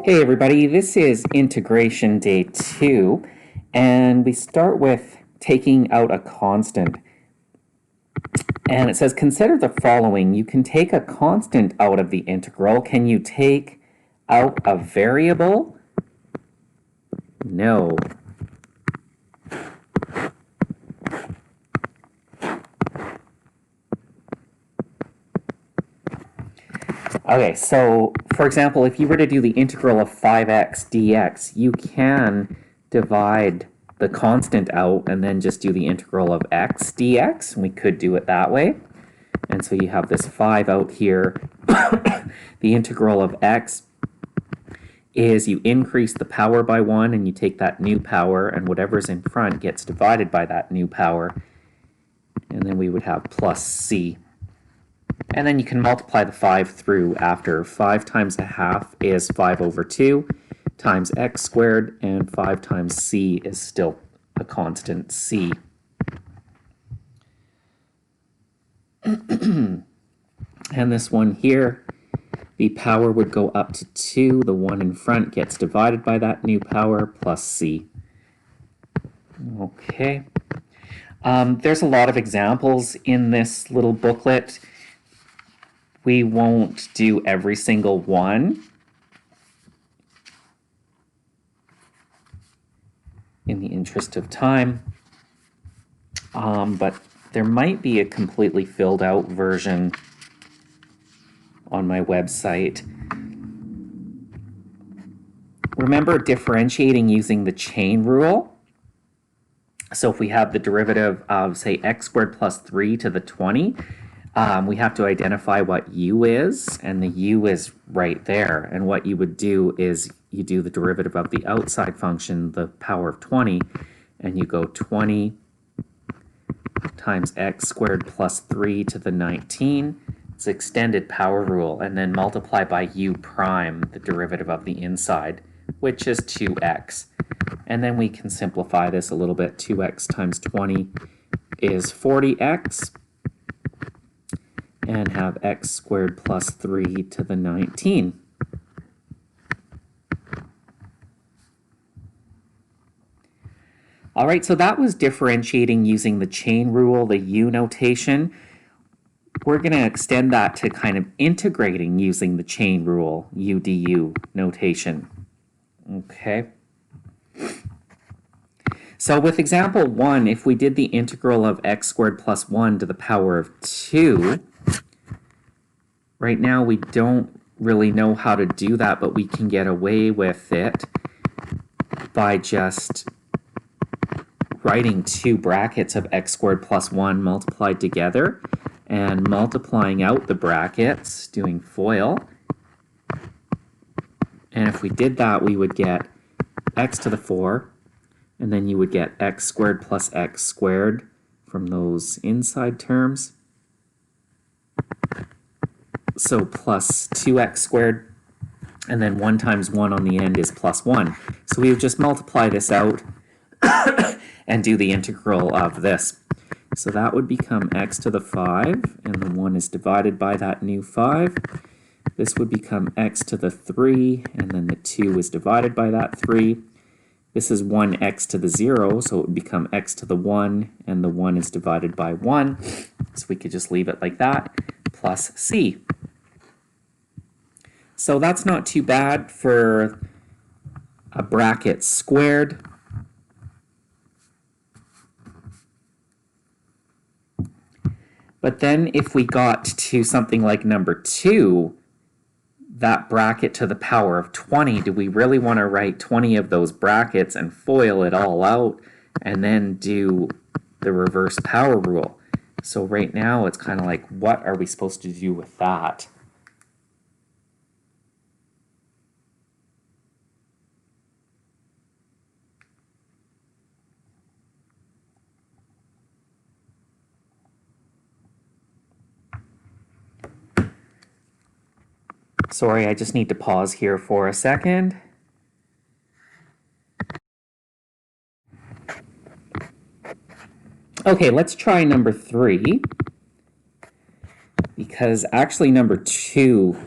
Hey everybody, this is integration day 2, and we start with taking out a constant. And it says consider the following. You can take a constant out of the integral. Can you take out a variable? No. Okay, so for example, if you were to do the integral of 5x dx, you can divide the constant out and then just do the integral of x dx, and we could do it that way. And so you have this 5 out here. The integral of x is you increase the power by 1 and you take that new power, and whatever's in front gets divided by that new power. And then we would have plus c. And then you can multiply the 5 through after. 5 times a half is 5 over 2 times x squared, and 5 times c is still a constant c. And this one here, the power would go up to 2. The one in front gets divided by that new power plus c. Okay. There's a lot of examples in this little booklet. We won't do every single one in the interest of time, but there might be a completely filled out version on my website. Remember differentiating using the chain rule. So if we have the derivative of, say, x squared plus 3 to the 20, we have to identify what u is, and the u is right there. And what you would do is you do the derivative of the outside function, the power of 20, and you go 20 times x squared plus 3 to the 19. It's extended power rule, and then multiply by u prime, the derivative of the inside, which is 2x. And then we can simplify this a little bit. 2x times 20 is 40x, and have x squared plus 3 to the 19. All right, so that was differentiating using the chain rule, the u notation. We're going to extend that to kind of integrating using the chain rule, u du notation. Okay. So with example 1, if we did the integral of x squared plus 1 to the power of 2, right now we don't really know how to do that, but we can get away with it by just writing 2 brackets of x squared plus 1 multiplied together and multiplying out the brackets, doing FOIL. And if we did that, we would get x to the 4, and then you would get x squared plus x squared from those inside terms. So plus 2x squared, and then 1 times 1 on the end is plus 1. So we would just multiply this out and do the integral of this. So that would become x to the 5, and the 1 is divided by that new 5. This would become x to the 3, and then the 2 is divided by that 3. This is 1x to the 0, so it would become x to the 1, and the 1 is divided by 1. So we could just leave it like that, plus c. So that's not too bad for a bracket squared. But then if we got to something like number 2, that bracket to the power of 20, do we really want to write 20 of those brackets and FOIL it all out and then do the reverse power rule? So right now it's kind of like, what are we supposed to do with that? Sorry, I just need to pause here for a second. Okay, let's try number 3, because actually number 2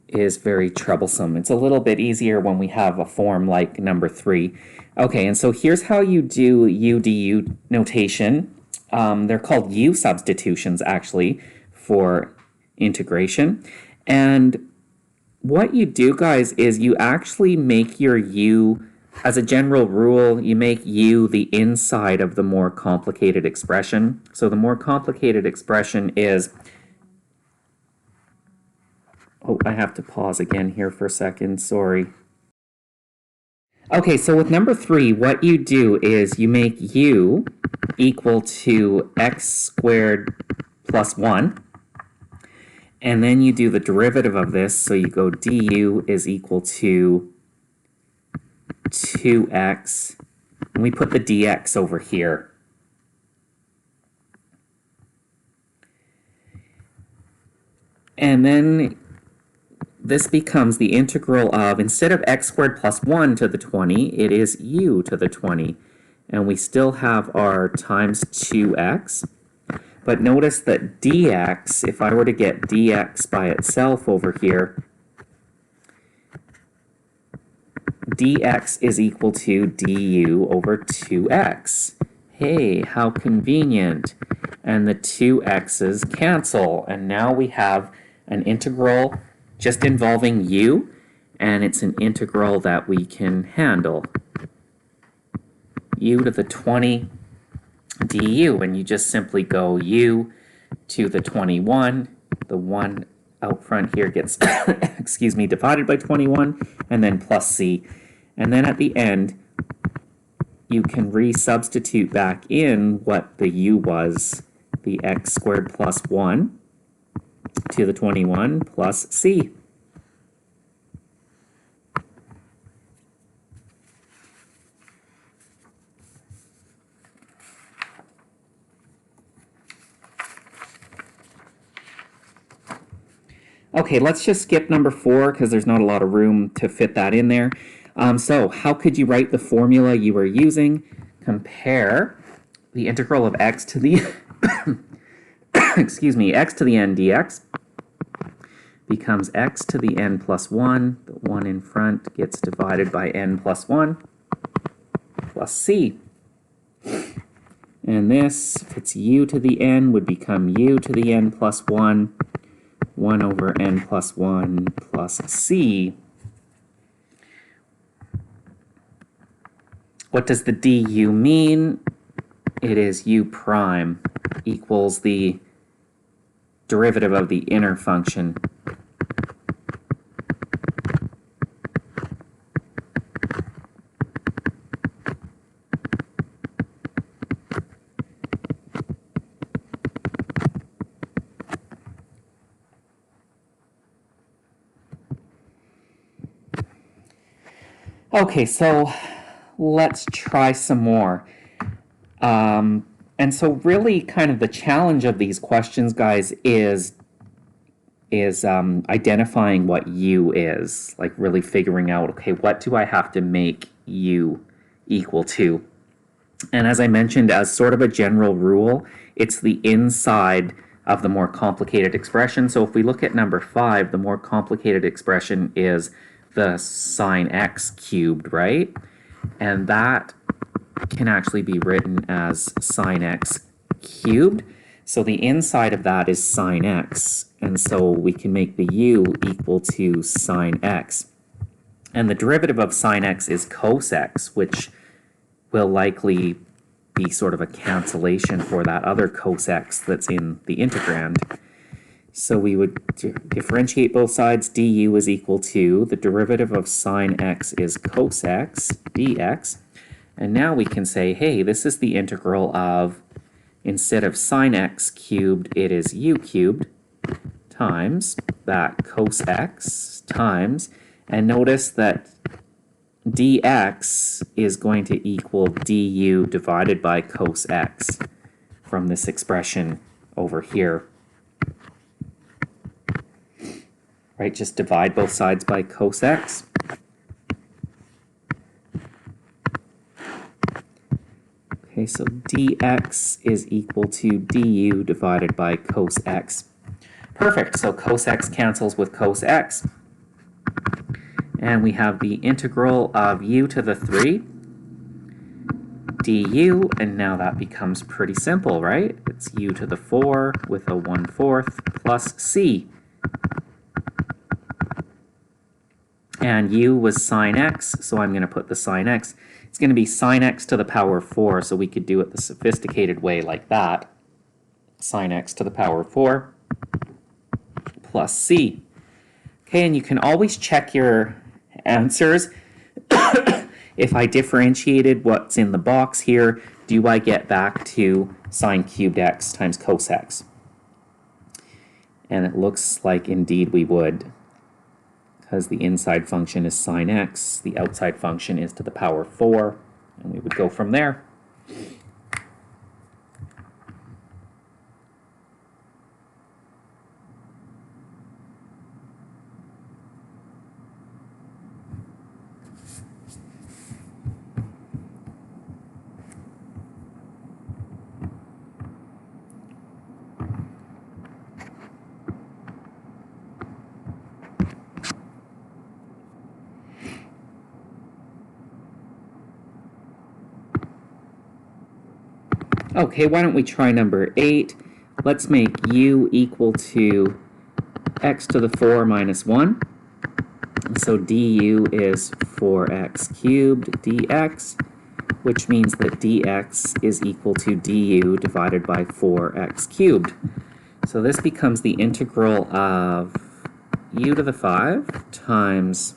is very troublesome. It's a little bit easier when we have a form like number 3. Okay, and so here's how you do u/du notation. They're called u substitutions, actually, for integration. And what you do, guys, is you actually make your u, as a general rule, you make u the inside of the more complicated expression. So the more complicated expression is... Oh, I have to pause again here for a second, sorry. Okay, so with number 3, what you do is you make u equal to x squared plus 1, and then you do the derivative of this, so you go du is equal to 2x, and we put the dx over here. And then this becomes the integral of, instead of x squared plus 1 to the 20, it is u to the 20. And we still have our times 2x. But notice that dx, if I were to get dx by itself over here, dx is equal to du over 2x. Hey, how convenient. And the 2x's cancel. And now we have an integral just involving u, and it's an integral that we can handle. U to the 20 du, and you just simply go u to the 21. The 1 out front here gets, excuse me, divided by 21, and then plus c. And then at the end, you can resubstitute back in what the u was, the x squared plus 1 to the 21 plus c. Okay, let's just skip number 4 because there's not a lot of room to fit that in there. So how could you write the formula you were using? Compare the integral of x to the excuse me, x to the n dx becomes x to the n plus 1. The 1 in front gets divided by n plus 1 plus c. And this, if it's u to the n, would become u to the n plus 1, 1 over n plus 1 plus c. What does the du mean? It is u prime equals the derivative of the inner function. Okay, so let's try some more. And so really kind of the challenge of these questions, guys, is identifying what u is, like really figuring out, okay, what do I have to make u equal to? And as I mentioned, as sort of a general rule, it's the inside of the more complicated expression. So if we look at number 5, the more complicated expression is the sine x cubed, right? And that can actually be written as sine x cubed. So the inside of that is sine x. And so we can make the u equal to sine x. And the derivative of sine x is cos x, which will likely be sort of a cancellation for that other cos x that's in the integrand. So we would differentiate both sides. Du is equal to the derivative of sine x is cos x dx. And now we can say, hey, this is the integral of, instead of sine x cubed, it is u cubed times that cos x times, and notice that dx is going to equal du divided by cos x from this expression over here. Right, just divide both sides by cos x. Okay, so dx is equal to du divided by cos x. Perfect, so cos x cancels with cos x. And we have the integral of u to the 3 du, and now that becomes pretty simple, right? It's u to the 4 with a 1/4 plus c. And u was sine x, so I'm going to put the sine x. It's going to be sine x to the power of 4, so we could do it the sophisticated way like that. Sine x to the power of 4 plus c. Okay, and you can always check your answers. If I differentiated what's in the box here, do I get back to sine cubed x times cos x? And it looks like indeed we would, because the inside function is sine x, the outside function is to the power of 4, and we would go from there. Okay, why don't we try number 8? Let's make u equal to x to the 4 minus 1. So du is 4x cubed dx, which means that dx is equal to du divided by 4x cubed. So this becomes the integral of u to the 5 times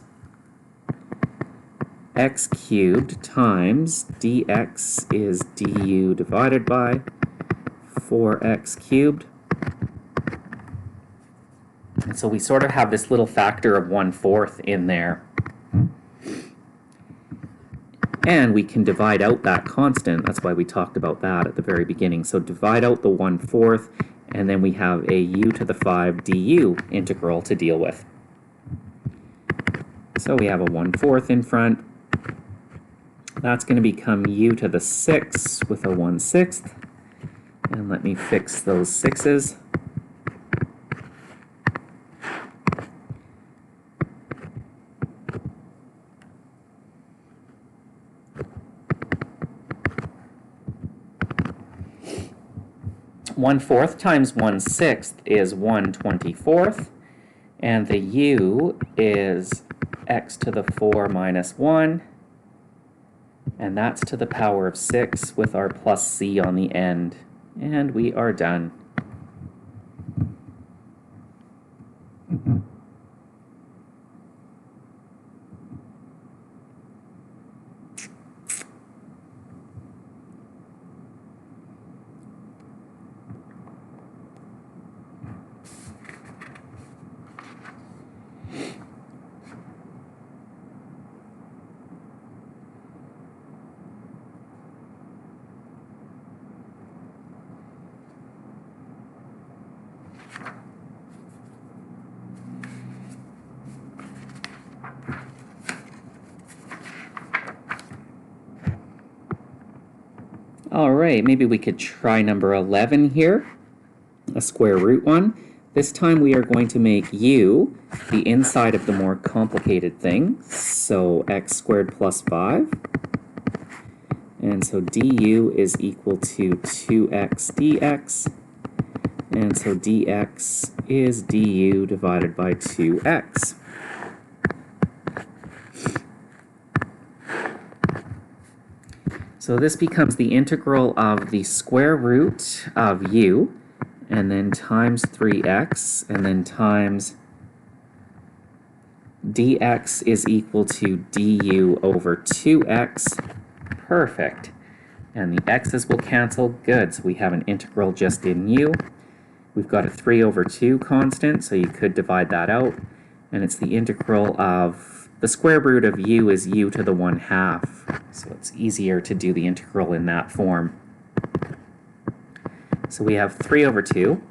x cubed times dx is du divided by 4x cubed. And so we sort of have this little factor of 1/4 in there. And we can divide out that constant. That's why we talked about that at the very beginning. So divide out the 1/4, and then we have a u to the 5 du integral to deal with. So we have a 1/4 in front. That's going to become u to the 6 with a 1/6. And let me fix those 6's. One-fourth times 1/6 is 1/24th, and the u is x to the 4 minus 1, and that's to the power of 6 with our plus c on the end, and we are done. All right, maybe we could try number 11 here, a square root one. This time we are going to make u the inside of the more complicated thing, so x squared plus 5. And so du is equal to 2x dx, and so dx is du divided by 2x. So this becomes the integral of the square root of u, and then times 3x, and then times dx is equal to du over 2x. Perfect. And the x's will cancel. Good. So we have an integral just in u. We've got a 3 over 2 constant, so you could divide that out. And it's the integral of the square root of u is u to the 1/2. So it's easier to do the integral in that form. So we have 3 over 2.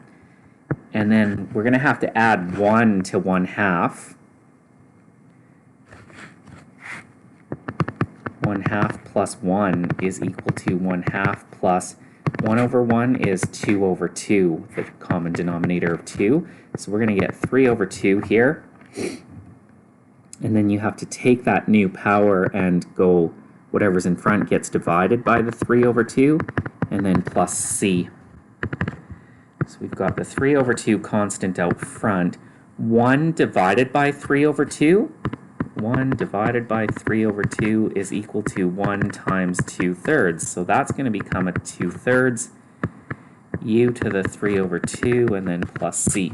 And then we're going to have to add 1 to 1/2. 1/2 plus 1 is equal to 1/2 plus 1 over 1 is 2 over 2, the common denominator of 2. So we're going to get 3 over 2 here. And then you have to take that new power and go, whatever's in front gets divided by the 3 over 2, and then plus c. So we've got the 3 over 2 constant out front. 1 divided by 3 over 2. 1 divided by 3 over 2 is equal to 1 times 2/3. So that's going to become a 2/3 u to the 3 over 2 and then plus c,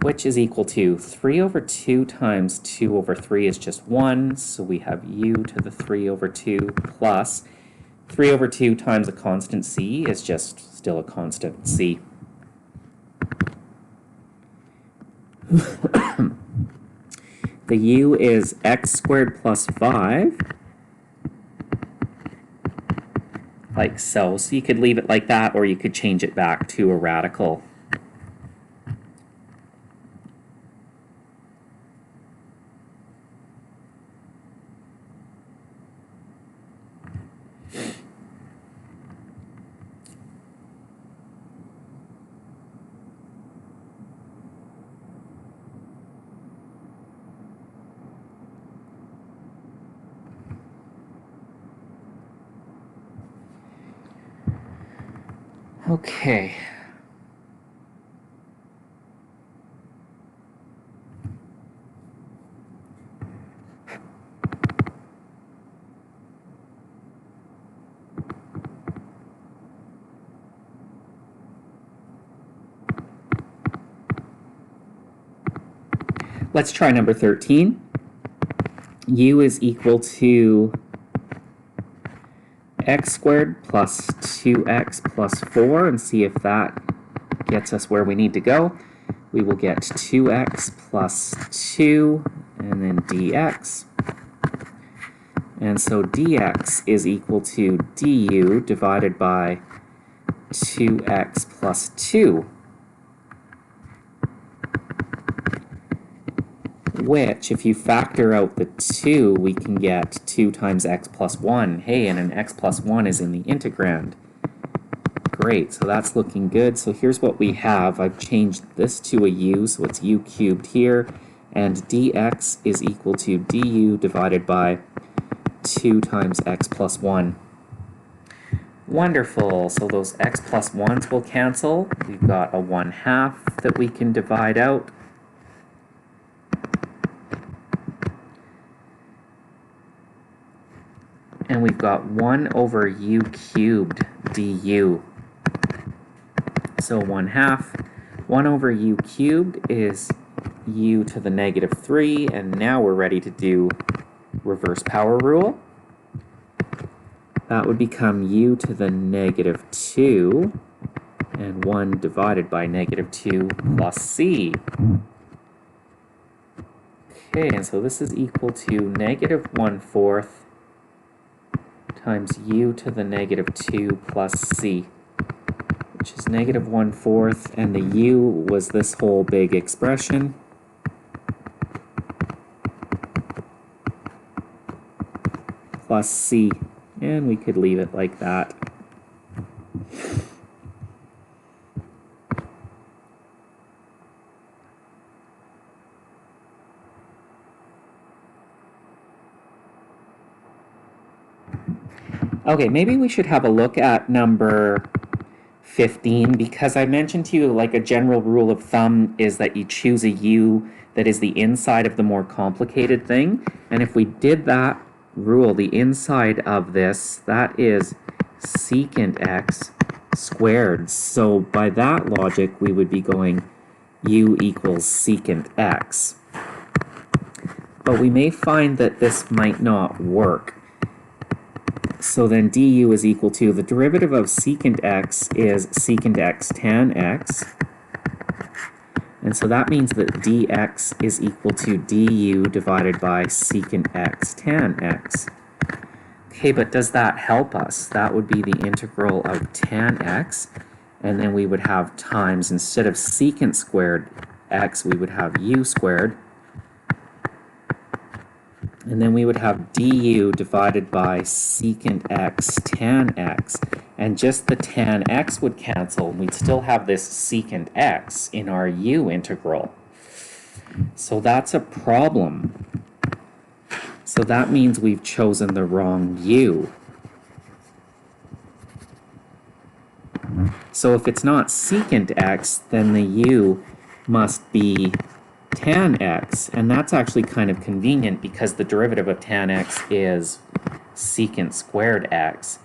which is equal to 3 over 2 times 2 over 3 is just 1. So we have u to the 3 over 2 plus 3 over 2 times a constant c is just still a constant c. The u is x squared plus 5, like so. So you could leave it like that, or you could change it back to a radical. Okay. Let's try number 13. U is equal to x squared plus 2x plus 4, and see if that gets us where we need to go. We will get 2x plus 2 and then dx. And so dx is equal to du divided by 2x plus 2, which, if you factor out the 2, we can get 2 times x plus 1. Hey, and an x plus 1 is in the integrand. Great, so that's looking good. So here's what we have. I've changed this to a u, so it's u cubed here, and dx is equal to du divided by 2 times x plus 1. Wonderful, so those x plus 1s will cancel. We've got a 1/2 that we can divide out. And we've got 1 over u cubed du. So 1/2. 1 over u cubed is u to the negative 3, and now we're ready to do reverse power rule. That would become u to the negative 2, and 1 divided by negative 2 plus c. Okay, and so this is equal to negative 1/4 times u to the negative 2 plus c, which is negative 1/4, and the u was this whole big expression. Plus c, and we could leave it like that. Okay, maybe we should have a look at number 15, because I mentioned to you, like, a general rule of thumb is that you choose a u that is the inside of the more complicated thing. And if we did that rule, the inside of this, that is secant x squared. So by that logic, we would be going u equals secant x. But we may find that this might not work. So then du is equal to, the derivative of secant x is secant x tan x. And so that means that dx is equal to du divided by secant x tan x. Okay, but does that help us? That would be the integral of tan x, and then we would have times, instead of secant squared x, we would have u squared. And then we would have du divided by secant x tan x. And just the tan x would cancel, and we'd still have this secant x in our u integral. So that's a problem. So that means we've chosen the wrong u. So if it's not secant x, then the u must be tan x, and that's actually kind of convenient because the derivative of tan x is secant squared x.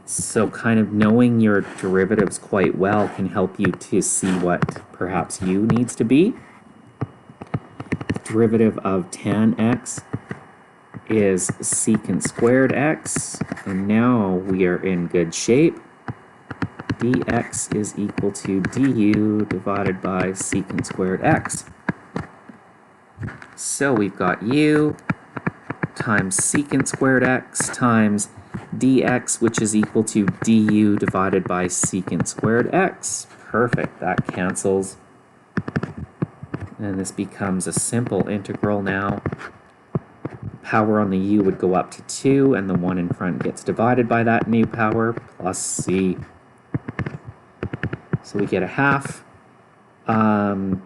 So kind of knowing your derivatives quite well can help you to see what perhaps u needs to be. Derivative of tan x is secant squared x, and now we are in good shape. Dx is equal to du divided by secant squared x. So we've got u times secant squared x times dx, which is equal to du divided by secant squared x. Perfect, that cancels. And this becomes a simple integral now. Power on the u would go up to 2, and the 1 in front gets divided by that new power, plus c. So we get a half. I'm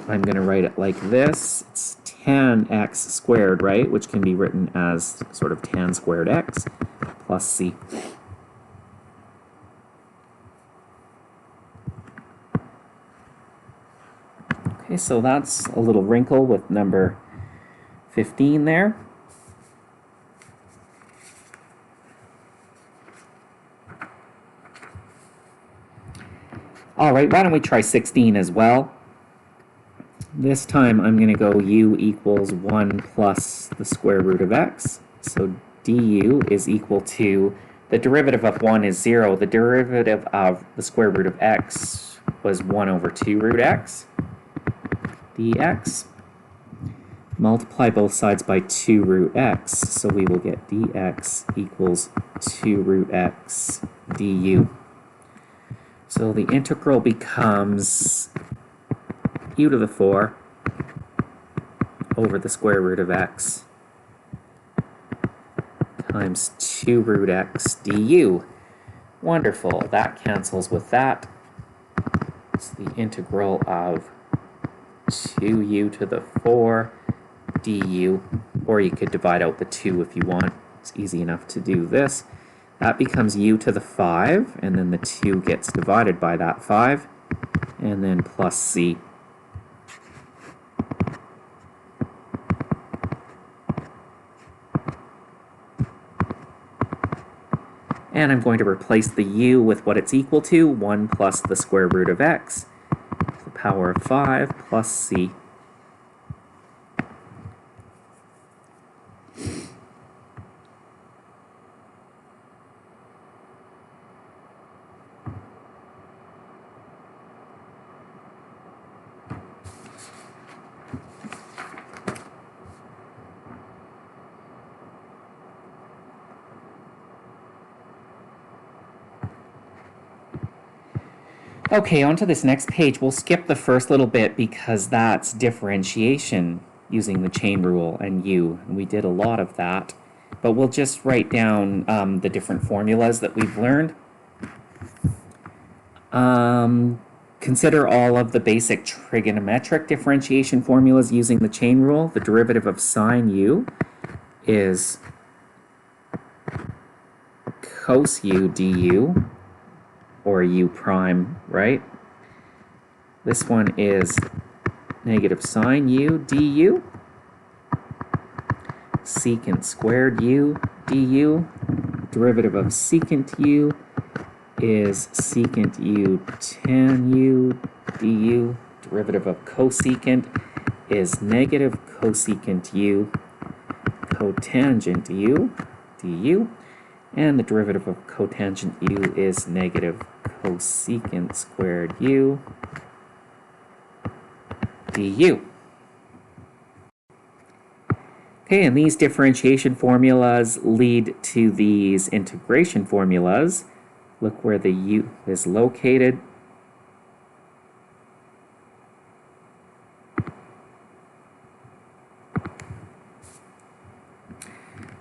going to write it like this. It's tan x squared, right? Which can be written as sort of tan squared x plus c. Okay, so that's a little wrinkle with number 15 there. All right, why don't we try 16 as well? This time I'm going to go u equals 1 plus the square root of x. So du is equal to, the derivative of 1 is 0. The derivative of the square root of x was 1 over 2 root x. Dx. Multiply both sides by 2 root x. So we will get dx equals 2 root x du. So the integral becomes u to the 4 over the square root of x times 2 root x du. Wonderful. That cancels with that. It's the integral of 2u to the 4 du, or you could divide out the 2 if you want. It's easy enough to do this. That becomes u to the 5, and then the 2 gets divided by that 5, and then plus c. And I'm going to replace the u with what it's equal to, 1 plus the square root of x, to the power of 5 plus c. Okay, on to this next page. We'll skip the first little bit because that's differentiation using the chain rule and u. And we did a lot of that. But we'll just write down the different formulas that we've learned. Consider all of the basic trigonometric differentiation formulas using the chain rule. The derivative of sine u is cos u du, or u prime, right? This one is negative sine u du, secant squared u du, derivative of secant u is secant u tan u du, derivative of cosecant is negative cosecant u cotangent u du, and the derivative of cotangent u is negative cosecant squared u du. Okay, and these differentiation formulas lead to these integration formulas. Look where the u is located.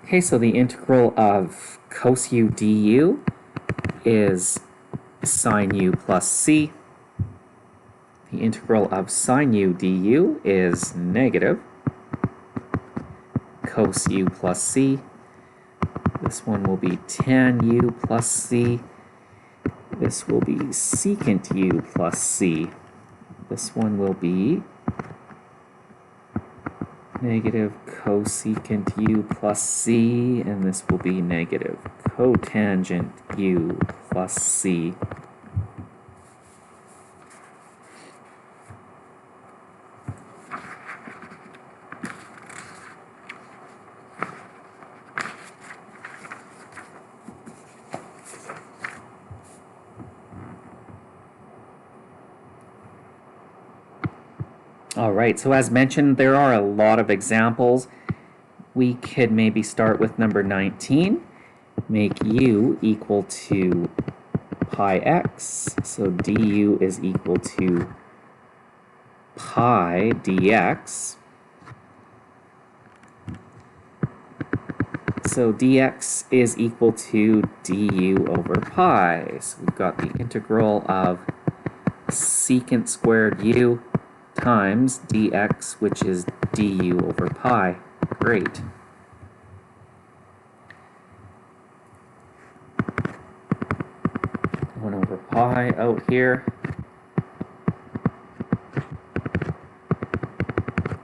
Okay, so the integral of cos u du is sine u plus c. The integral of sine u du is negative cos u plus c. This one will be tan u plus c. This will be secant u plus c. This one will be negative cosecant u plus c, and this will be negative cotangent u plus c. All right, so as mentioned, there are a lot of examples. We could maybe start with number 19. Make u equal to pi x, so du is equal to pi dx. So dx is equal to du over pi. So we've got the integral of secant squared u times dx, which is du over pi. Great. One over pi out here.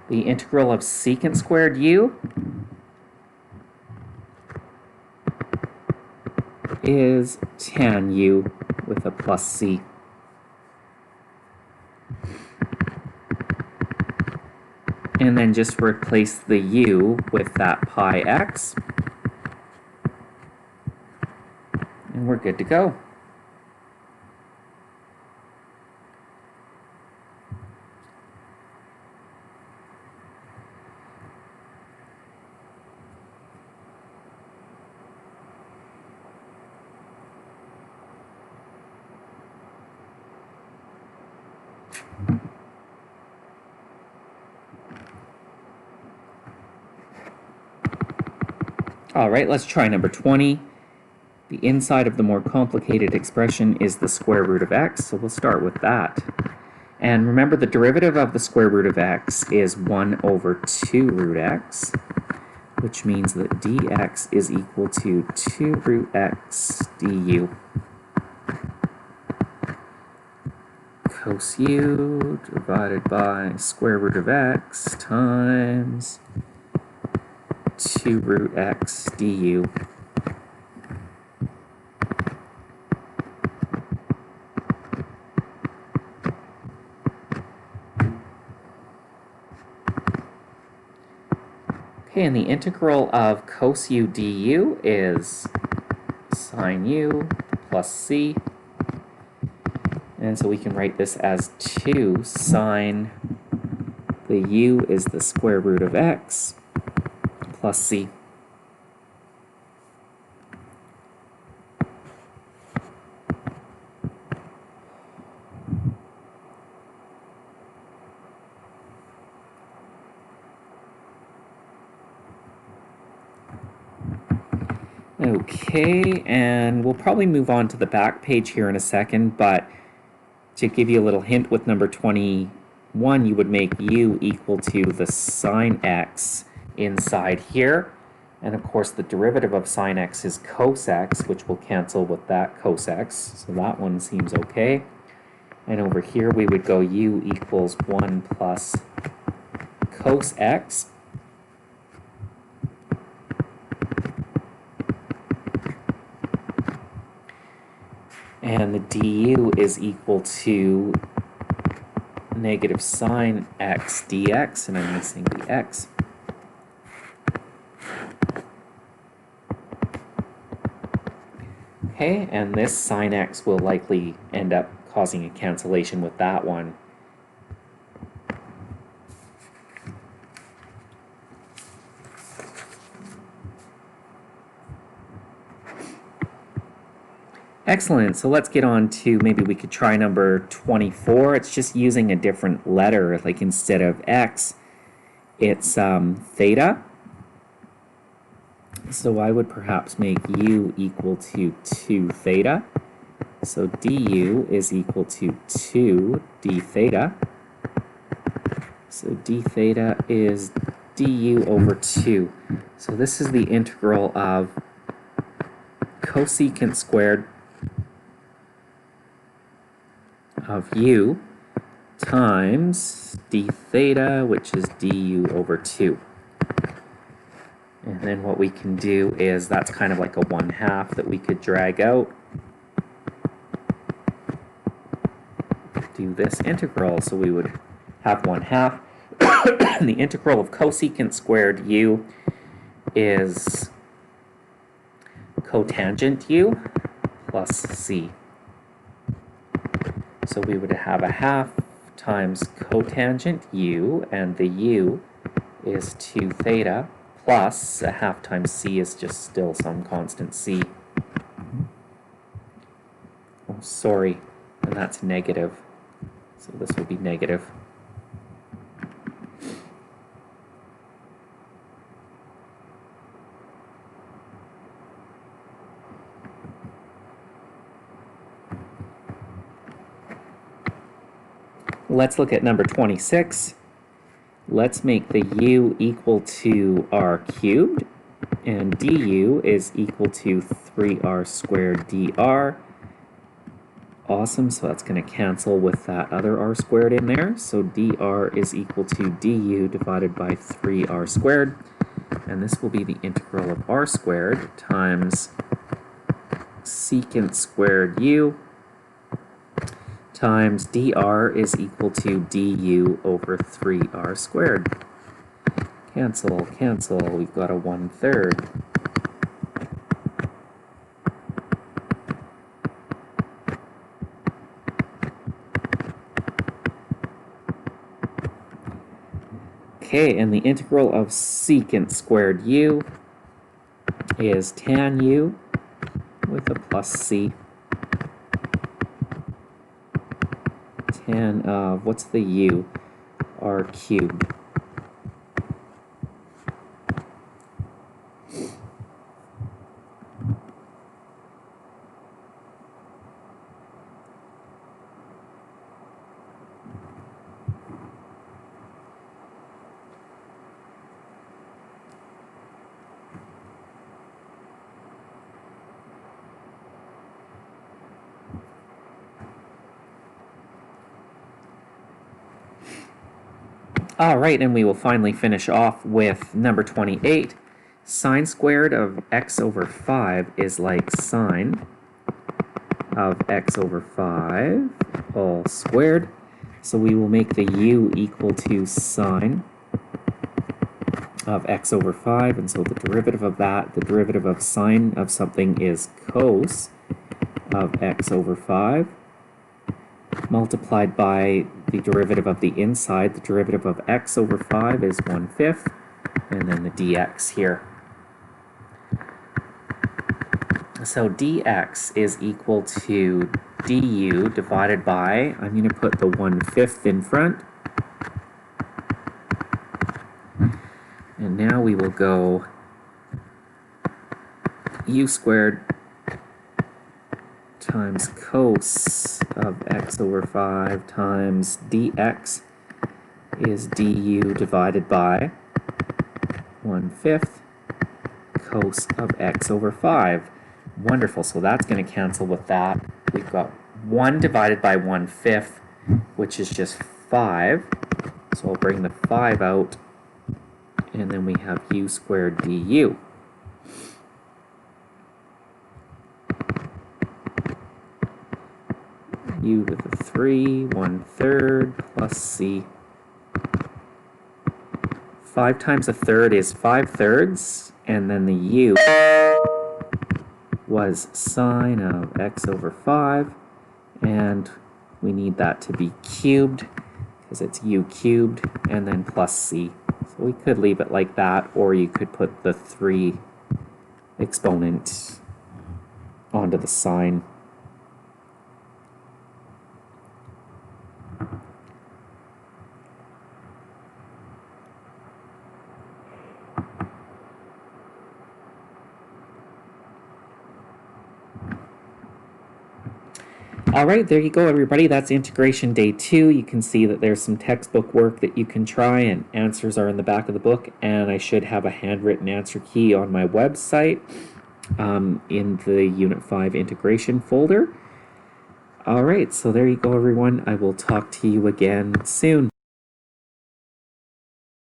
The integral of secant squared u is tan u with a plus c. And then just replace the u with that pi x. And we're good to go. All right, let's try number 20. The inside of the more complicated expression is the square root of x, so we'll start with that. And remember, the derivative of the square root of x is 1 over 2 root x, which means that dx is equal to 2 root x du. Cos u divided by square root of x times 2 root x du. Okay, and the integral of cos u du is sine u plus c. And so we can write this as 2 sine, the u is the square root of x, plus c. Okay, and we'll probably move on to the back page here in a second, but to give you a little hint with number 21, you would make u equal to the sine x inside here. And of course, the derivative of sine x is cos x, which will cancel with that cos x. So that one seems okay. And over here, we would go u equals 1 plus cos x. And the du is equal to negative sine x dx, and I'm missing the x. Okay, and this sine x will likely end up causing a cancellation with that one. Excellent, so let's get on to, maybe we could try number 24. It's just using a different letter, like instead of x, it's theta. So I would perhaps make u equal to 2 theta. So du is equal to 2 d theta. So d theta is du over 2. So this is the integral of cosecant squared of u times d theta, which is du over 2. And then what we can do is, that's kind of like a 1/2 that we could drag out. Do this integral, so we would have 1/2. The integral of cosecant squared u is cotangent u plus c. So we would have 1/2 times cotangent u, and the u is 2 theta, plus 1/2 times c is just still some constant c. Oh, sorry, and that's negative. So this will be negative. Let's look at number 26. Let's make the u equal to r cubed, and du is equal to 3r squared dr. Awesome, so that's going to cancel with that other r squared in there. So dr is equal to du divided by 3r squared. And this will be the integral of r squared times secant squared u times dr is equal to du over 3r squared. Cancel, cancel, we've got a 1/3. Okay, and the integral of secant squared u is tan u with a plus c. Tan of, what's the u? R cubed. All right, and we will finally finish off with number 28. Sine squared of x over 5 is like sine of x over 5 all squared. So we will make the u equal to sine of x over 5, and so the derivative of that, the derivative of sine of something is cos of x over 5, multiplied by the derivative of the inside. The derivative of x over 5 is 1/5, and then the dx here. So dx is equal to du divided by, I'm going to put the 1/5 in front. And now we will go u squared times cos of x over 5 times dx is du divided by 1/5 cos of x over 5. Wonderful, so that's going to cancel with that. We've got 1 divided by 1/5, which is just 5. So I'll bring the 5 out, and then we have u squared du. U with a 3, 1/3 plus c. 5 times a third is 5/3, and then the u was sine of x over 5, and we need that to be cubed because it's u cubed, and then plus c. So we could leave it like that, or you could put the 3 exponent onto the sine. All right, there you go, everybody. That's integration day 2. You can see that there's some textbook work that you can try, and answers are in the back of the book. And I should have a handwritten answer key on my website in the Unit 5 integration folder. All right, so there you go, everyone. I will talk to you again soon.